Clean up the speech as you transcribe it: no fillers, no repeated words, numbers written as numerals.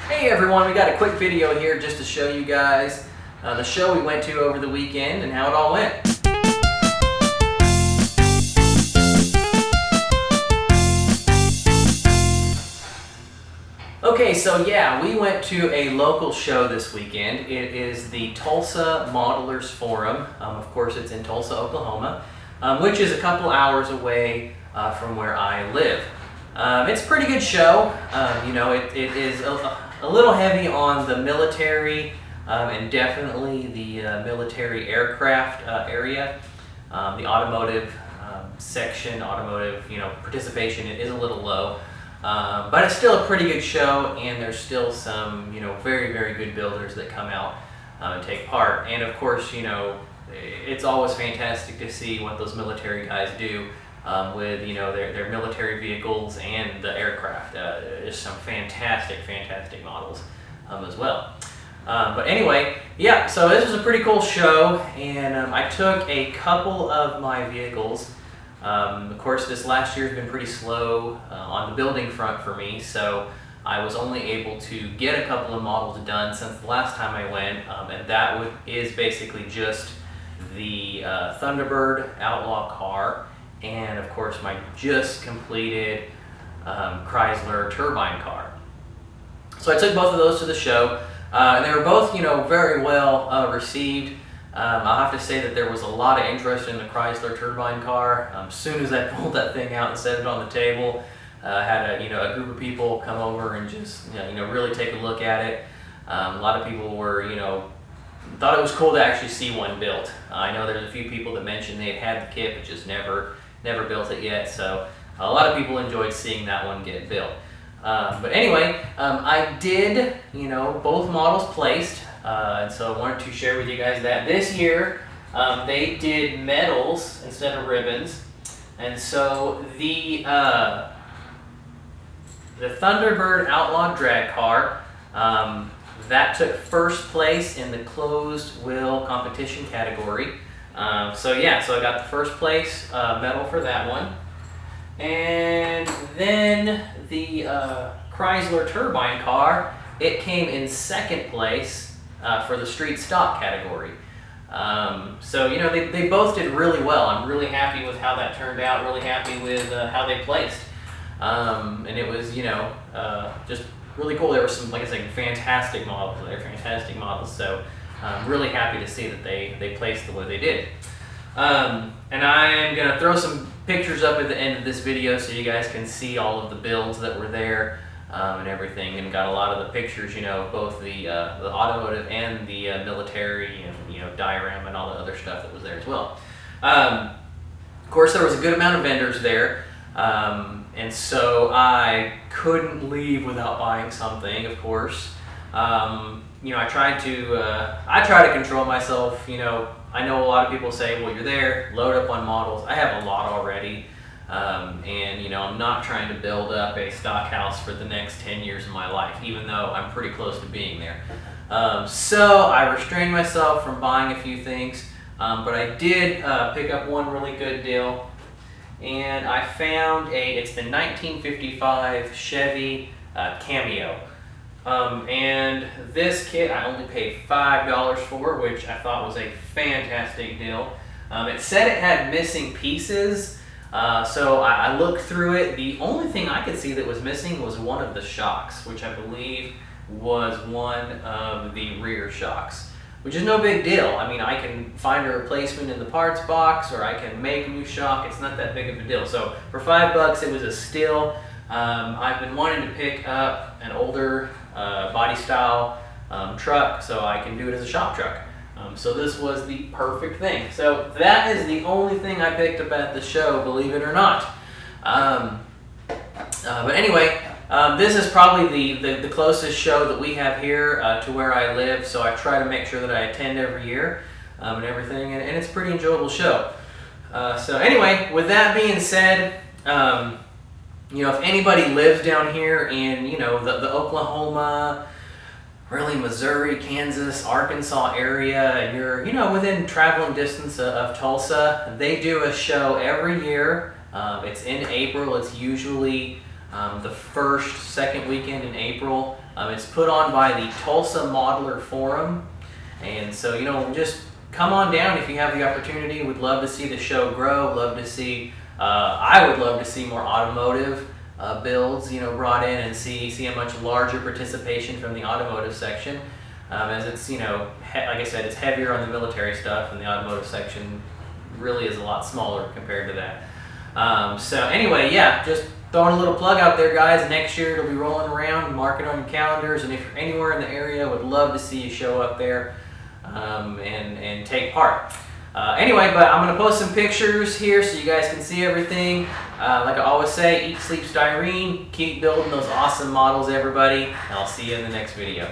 Hey everyone, we got a quick video here just to show you guys the show we went to over the weekend and how it all went. Okay, so yeah, we went to a local show this weekend. It is the Tulsa Modelers Forum. Of course, it's in Tulsa, Oklahoma, which is a couple hours away from where I live. It's a pretty good show. It is a little heavy on the military and definitely the military aircraft area. The automotive section, automotive participation is a little low. But it's still a pretty good show, and there's still some, very, very good builders that come out and take part. And of course, it's always fantastic to see what those military guys do with, their military vehicles and the aircraft. There's some fantastic, fantastic models as well. But anyway, yeah, so this was a pretty cool show, and I took a couple of my vehicles. Of course, this last year has been pretty slow on the building front for me, so I was only able to get a couple of models done since the last time I went, and that is basically just the Thunderbird Outlaw car, and of course my just completed Chrysler turbine car. So I took both of those to the show, and they were both, very well received. I'll have to say that there was a lot of interest in the Chrysler turbine car. As soon as I pulled that thing out and set it on the table, had a group of people come over and just really take a look at it. A lot of people were thought it was cool to actually see one built. I know there's a few people that mentioned they had the kit but just never built it yet. So a lot of people enjoyed seeing that one get built. But anyway, I did both models placed. And so I wanted to share with you guys that this year they did medals instead of ribbons, and so the Thunderbird Outlaw drag car that took first place in the closed wheel competition category. So I got the first place medal for that one, and then the Chrysler turbine car, it came in second place for the street stock category. They both did really well. I'm really happy with how that turned out, really happy with how they placed. And it was, just really cool. There were some, like I said, fantastic models. They're fantastic models, so I'm really happy to see that they placed the way they did. And I'm going to throw some pictures up at the end of this video so you guys can see all of the builds that were there. And everything, and got a lot of the pictures, both the automotive and the military, and diorama and all the other stuff that was there as well. Of course, there was a good amount of vendors there, and so I couldn't leave without buying something. Of course, I try to control myself. I know a lot of people say, well, you're there, load up on models. I have a lot already. I'm not trying to build up a stock house for the next 10 years of my life, even though I'm pretty close to being there. So I restrained myself from buying a few things, but I did pick up one really good deal, and I found it's the 1955 Chevy Cameo. And this kit I only paid $5 for, which I thought was a fantastic deal. It said it had missing pieces. So I looked through it. The only thing I could see that was missing was one of the shocks, which I believe was one of the rear shocks, which is no big deal. I mean, I can find a replacement in the parts box, or I can make a new shock. It's not that big of a deal. So for $5, it was a steal. I've been wanting to pick up an older body style truck, so I can do it as a shop truck. So this was the perfect thing. So that is the only thing I picked up at the show, believe it or not. But anyway, this is probably the closest show that we have here to where I live, so I try to make sure that I attend every year and everything, and it's a pretty enjoyable show. So anyway, with that being said, if anybody lives down here in the Oklahoma, really Missouri, Kansas, Arkansas area, and you're within traveling distance of Tulsa, they do a show every year. It's in April. It's usually the second weekend in April. It's put on by the Tulsa Modeler Forum. And so, you know, just come on down if you have the opportunity. We'd love to see the show grow. Love to see, I would love to see more automotive builds, you know, brought in, and see a much larger participation from the automotive section. As it's, you know, like I said, it's heavier on the military stuff, and the automotive section really is a lot smaller compared to that. So anyway, yeah, just throwing a little plug out there, guys. Next year it'll be rolling around. Mark it on your calendars, and if you're anywhere in the area, would love to see you show up there and take part. Anyway, but I'm going to post some pictures here so you guys can see everything. Like I always say, eat, sleep, styrene. Keep building those awesome models, everybody. And I'll see you in the next video.